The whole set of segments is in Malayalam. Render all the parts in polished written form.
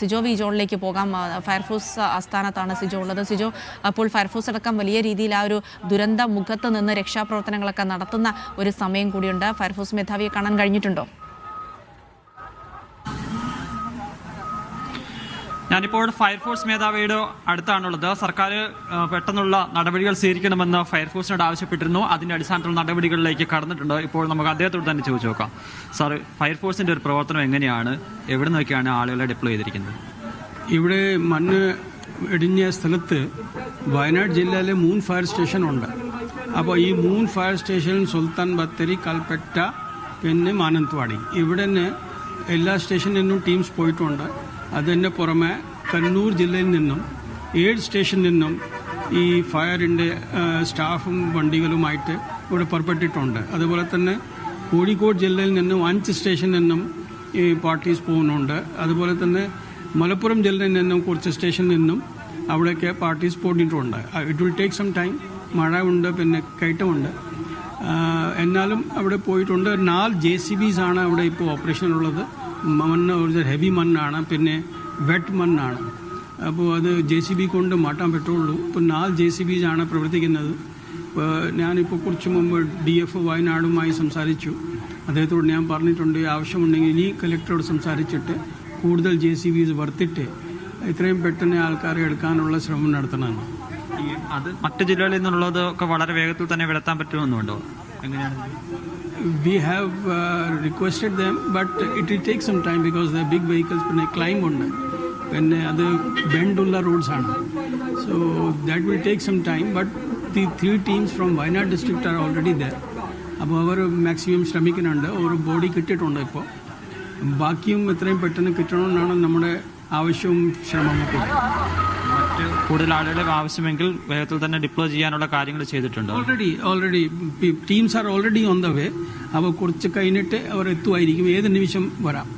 സിജോ വി ജോണിലേക്ക് പോകാം. ഫയർഫോഴ്സ് ആസ്ഥാനത്താണ് സിജോ ഉള്ളത്. സിജോ, അപ്പോൾ ഫയർഫോഴ്സ് അടക്കം വലിയ രീതിയിൽ ആ ഒരു ദുരന്ത മുഖത്ത് നിന്ന് രക്ഷാപ്രവർത്തനങ്ങളൊക്കെ നടത്തുന്ന ഒരു സമയം കൂടിയുണ്ട്. ഫയർഫോഴ്സ് മേധാവിയെ കാണാൻ കഴിഞ്ഞിട്ടുണ്ടോ? ഞാനിപ്പോൾ ഫയർഫോഴ്സ് മേധാവിയുടെ അടുത്താണുള്ളത്. സർക്കാർ പെട്ടെന്നുള്ള നടപടികൾ സ്വീകരിക്കണമെന്ന് ഫയർഫോഴ്സിനോട് ആവശ്യപ്പെട്ടിരുന്നു. അതിൻ്റെ അടിസ്ഥാനത്തിലുള്ള നടപടികളിലേക്ക് കടന്നിട്ടുണ്ട്. ഇപ്പോൾ നമുക്ക് അദ്ദേഹത്തോട് തന്നെ ചോദിച്ചു നോക്കാം. സാർ, ഫയർഫോഴ്സിൻ്റെ ഒരു പ്രവർത്തനം എങ്ങനെയാണ്? എവിടെ നിന്നൊക്കെയാണ് ആളുകളെ ഡിപ്ലോയ് ചെയ്തിരിക്കുന്നത്? ഇവിടെ മണ്ണ് ഇടിഞ്ഞ സ്ഥലത്ത് വയനാട് ജില്ലയിലെ 3 ഫയർ സ്റ്റേഷൻ ഉണ്ട്. അപ്പോൾ ഈ 3 ഫയർ സ്റ്റേഷൻ സുൽത്താൻ ബത്തേരി, കൽപ്പറ്റ, പിന്നെ മാനന്തവാടി, ഇവിടെ നിന്ന് എല്ലാ സ്റ്റേഷനിൽ നിന്നും ടീംസ് പോയിട്ടുണ്ട്. അതിന് പുറമെ കണ്ണൂർ ജില്ലയിൽ നിന്നും 7 സ്റ്റേഷനിൽ നിന്നും ഈ ഫയറിൻ്റെ സ്റ്റാഫും വണ്ടികളുമായിട്ട് ഇവിടെ പുറപ്പെട്ടിട്ടുണ്ട്. അതുപോലെ തന്നെ കോഴിക്കോട് ജില്ലയിൽ നിന്നും 5 സ്റ്റേഷനിൽ നിന്നും ഈ പാർട്ടീസ് പോകുന്നുണ്ട്. അതുപോലെ തന്നെ മലപ്പുറം ജില്ലയിൽ നിന്നും കുറച്ച് സ്റ്റേഷനിൽ നിന്നും അവിടേക്ക് പാർട്ടീസ് പോയിട്ടുണ്ട്. It will take some time. മഴ ഉണ്ട്, പിന്നെ കയറ്റമുണ്ട്. എന്നാലും അവിടെ പോയിട്ടുണ്ട്. 4 JCBs ആണ് അവിടെ ഇപ്പോൾ ഓപ്പറേഷനുള്ളത്. മണ്ണ് ഒരു ഹെവി മണ്ണാണ്, പിന്നെ വെറ്റ് മണ്ണാണ്. അപ്പോൾ അത് JCB കൊണ്ട് മാറ്റാൻ പറ്റുള്ളൂ. ഇപ്പോൾ 4 JCBs ആണ് പ്രവർത്തിക്കുന്നത്. ഞാനിപ്പോൾ കുറച്ച് മുമ്പ് DF വയനാടുമായി സംസാരിച്ചു. അദ്ദേഹത്തോട് ഞാൻ പറഞ്ഞിട്ടുണ്ട്, ആവശ്യമുണ്ടെങ്കിൽ ഇനി കലക്ടറോട് സംസാരിച്ചിട്ട് കൂടുതൽ JCBs വർത്തിട്ട് ഇത്രയും പെട്ടെന്ന് ആൾക്കാരെ എടുക്കാനുള്ള ശ്രമം നടത്തണമെന്ന്. അത് മറ്റു ജില്ലകളിൽ നിന്നുള്ളതൊക്കെ വളരെ വേഗത്തിൽ തന്നെ വിടത്താൻ പറ്റുമെന്നുണ്ടോ? എങ്ങനെയാണ്? We have requested them, but it will take some time because the big vehicles പിന്നെ climb ഉണ്ട്, പിന്നെ അത് ബെൻഡുള്ള റോഡ്സ് ആണ്. So that will take some time, but the 3 teams from Wayanad district are already there. അപ്പോൾ അവർ മാക്സിമം ശ്രമിക്കുന്നുണ്ട്. ഒരു ബോഡി കിട്ടിയിട്ടുണ്ട്. ഇപ്പോൾ ബാക്കിയും എത്രയും പെട്ടെന്ന് കിട്ടണമെന്നാണ് നമ്മുടെ ആവശ്യവും ശ്രമമൊക്കെ. കൂടുതൽ ആളുകളെ ആവശ്യമെങ്കിൽ വേഗത്തിൽ തന്നെ ഡിപ്ലോയ് ചെയ്യാനുള്ള കാര്യങ്ങൾ ചെയ്തിട്ടുണ്ട്. Already teams are already on the way. അപ്പോൾ കുറച്ച് കഴിഞ്ഞിട്ട് അവർ എത്തുമായിരിക്കും. ഏത് നിമിഷം വരാം.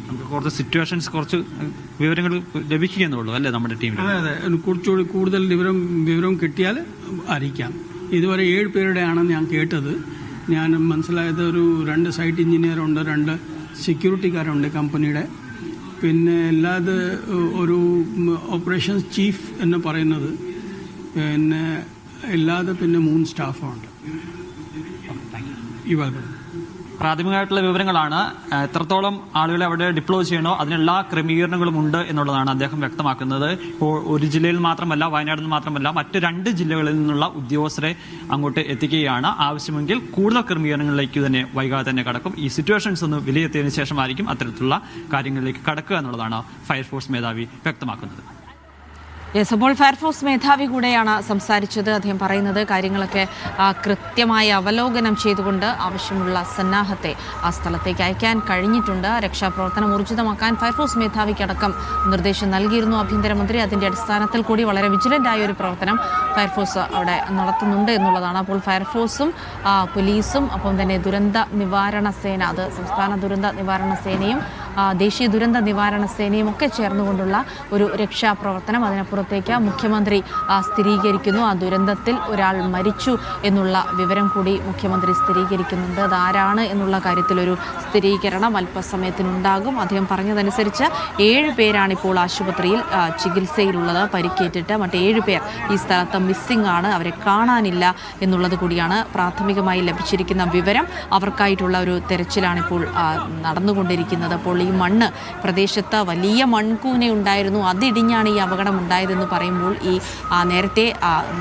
നമുക്ക് കുറച്ച് സിറ്റുവേഷൻസ്, കുറച്ച് വിവരങ്ങൾ ലഭിക്കുന്നുള്ളൂ അല്ലേ നമ്മുടെ ടീമിൽ? അതെ, കുറച്ചുകൂടി കൂടുതൽ വിവരം കിട്ടിയാൽ അറിയിക്കാം. ഇതുവരെ 7 പേരുടെ ആണെന്ന് ഞാൻ കേട്ടത്. ഞാൻ മനസ്സിലായത് ഒരു 2 സൈറ്റ് എഞ്ചിനീയറുണ്ട്, 2 സെക്യൂരിറ്റിക്കാരുണ്ട് കമ്പനിയുടെ, പിന്നെ അല്ലാതെ ഒരു ഓപ്പറേഷൻസ് ചീഫ് എന്ന് പറയുന്നത്, പിന്നെ അല്ലാതെ പിന്നെ 3 സ്റ്റാഫുണ്ട്. പ്രാഥമികമായിട്ടുള്ള വിവരങ്ങളാണ്. എത്രത്തോളം ആളുകളെ അവിടെ ഡിപ്ലോയ് ചെയ്യണോ അതിനെല്ലാ ക്രമീകരണങ്ങളും ഉണ്ട് എന്നുള്ളതാണ് അദ്ദേഹം വ്യക്തമാക്കുന്നത്. ഇപ്പോൾ ഒരു ജില്ലയിൽ മാത്രമല്ല, വയനാട് നിന്ന് മാത്രമല്ല, മറ്റ് 2 ജില്ലകളിൽ നിന്നുള്ള ഉദ്യോഗസ്ഥരെ അങ്ങോട്ട് എത്തിക്കുകയാണ്. ആവശ്യമെങ്കിൽ കൂടുതൽ ക്രമീകരണങ്ങളിലേക്ക് തന്നെ വൈകാതെ തന്നെ കടക്കും. ഈ സിറ്റുവേഷൻസ് ഒന്ന് വിലയിരുത്തിയതിനു ശേഷമായിരിക്കും അത്തരത്തിലുള്ള കാര്യങ്ങളിലേക്ക് കടക്കുക എന്നുള്ളതാണ് ഫയർഫോഴ്സ് മേധാവി വ്യക്തമാക്കുന്നത്. യെസ്, അപ്പോൾ ഫയർഫോഴ്സ് മേധാവി കൂടെയാണ് സംസാരിച്ചത്. അദ്ദേഹം പറയുന്നത് കാര്യങ്ങളൊക്കെ കൃത്യമായി അവലോകനം ചെയ്തുകൊണ്ട് ആവശ്യമുള്ള സന്നാഹത്തെ ആ സ്ഥലത്തേക്ക് അയക്കാൻ കഴിഞ്ഞിട്ടുണ്ട്. രക്ഷാപ്രവർത്തനം ഊർജിതമാക്കാൻ ഫയർഫോഴ്സ് മേധാവിക്കടക്കം നിർദ്ദേശം നൽകിയിരുന്നു ആഭ്യന്തരമന്ത്രി. അതിൻ്റെ അടിസ്ഥാനത്തിൽ കൂടി വളരെ വിജിലൻ്റായ ഒരു പ്രവർത്തനം ഫയർഫോഴ്സ് അവിടെ നടത്തുന്നുണ്ട് എന്നുള്ളതാണ്. അപ്പോൾ ഫയർഫോഴ്സും പോലീസും ഒപ്പം തന്നെ ദുരന്ത നിവാരണ സേന, അത് സംസ്ഥാന ദുരന്ത നിവാരണ സേനയും ദേശീയ ദുരന്ത നിവാരണ സേനയും ഒക്കെ ചേർന്നുകൊണ്ടുള്ള ഒരു രക്ഷാപ്രവർത്തനം. അതിനപ്പുറത്തേക്ക് മുഖ്യമന്ത്രി സ്ഥിരീകരിക്കുന്നു, ആ ദുരന്തത്തിൽ ഒരാൾ മരിച്ചു എന്നുള്ള വിവരം കൂടി മുഖ്യമന്ത്രി സ്ഥിരീകരിക്കുന്നുണ്ട്. അതാരാണ് എന്നുള്ള കാര്യത്തിലൊരു സ്ഥിരീകരണം അല്പസമയത്തിനുണ്ടാകും. അദ്ദേഹം പറഞ്ഞതനുസരിച്ച് 7 പേരാണ് ഇപ്പോൾ ആശുപത്രിയിൽ ചികിത്സയിലുള്ളത്, പരിക്കേറ്റിട്ട്. മറ്റ് 7 പേർ ഈ സ്ഥലത്ത് മിസ്സിംഗ് ആണ്, അവരെ കാണാനില്ല എന്നുള്ളത് കൂടിയാണ് പ്രാഥമികമായി ലഭിച്ചിരിക്കുന്ന വിവരം. അവർക്കായിട്ടുള്ള ഒരു തെരച്ചിലാണിപ്പോൾ നടന്നുകൊണ്ടിരിക്കുന്നത്. അപ്പോൾ ഈ മണ്ണ് പ്രദേശത്ത് വലിയ മൺകൂന ഉണ്ടായിരുന്നു, അതിടിഞ്ഞാണ് ഈ അപകടം ഉണ്ടായതെന്ന് പറയുമ്പോൾ ഈ നേരത്തെ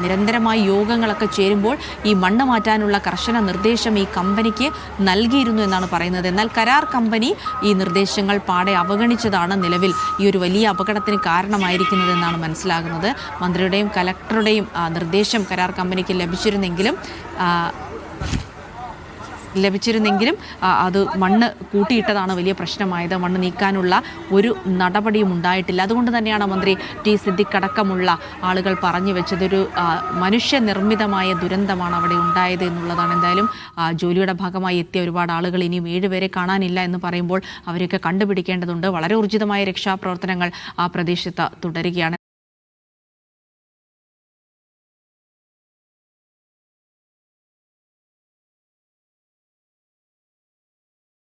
നിരന്തരമായി യോഗങ്ങളൊക്കെ ചേരുമ്പോൾ ഈ മണ്ണ് മാറ്റാനുള്ള കർശന നിർദ്ദേശം ഈ കമ്പനിക്ക് നൽകിയിരുന്നു എന്നാണ് പറയുന്നത്. എന്നാൽ കരാർ കമ്പനി ഈ നിർദ്ദേശങ്ങൾ പാടെ അവഗണിച്ചതാണ് നിലവിൽ ഈ ഒരു വലിയ അപകടത്തിന് കാരണമായിരിക്കുന്നതെന്നാണ് മനസ്സിലാകുന്നത്. മന്ത്രിയുടെയും കലക്ടറുടെയും നിർദ്ദേശം കരാർ കമ്പനിക്ക് ലഭിച്ചിരുന്നെങ്കിലും അത് മണ്ണ് കൂട്ടിയിട്ടതാണ് വലിയ പ്രശ്നമായത്. മണ്ണ് നീക്കാനുള്ള ഒരു നടപടിയും ഉണ്ടായിട്ടില്ല. അതുകൊണ്ട് തന്നെയാണ് മന്ത്രി ടി സിദ്ദിഖ് അടക്കമുള്ള ആളുകൾ പറഞ്ഞു വെച്ചതൊരു മനുഷ്യനിർമ്മിതമായ ദുരന്തമാണ് അവിടെ ഉണ്ടായത് എന്നുള്ളതാണ്. എന്തായാലും ജോലിയുടെ ഭാഗമായി എത്തിയ ഒരുപാട് ആളുകൾ ഇനിയും 7 പേരെ കാണാനില്ല എന്ന് പറയുമ്പോൾ അവരെയൊക്കെ കണ്ടുപിടിക്കേണ്ടതുണ്ട്. വളരെ ഊർജിതമായ രക്ഷാപ്രവർത്തനങ്ങൾ ആ പ്രദേശത്ത് തുടരുകയാണ്.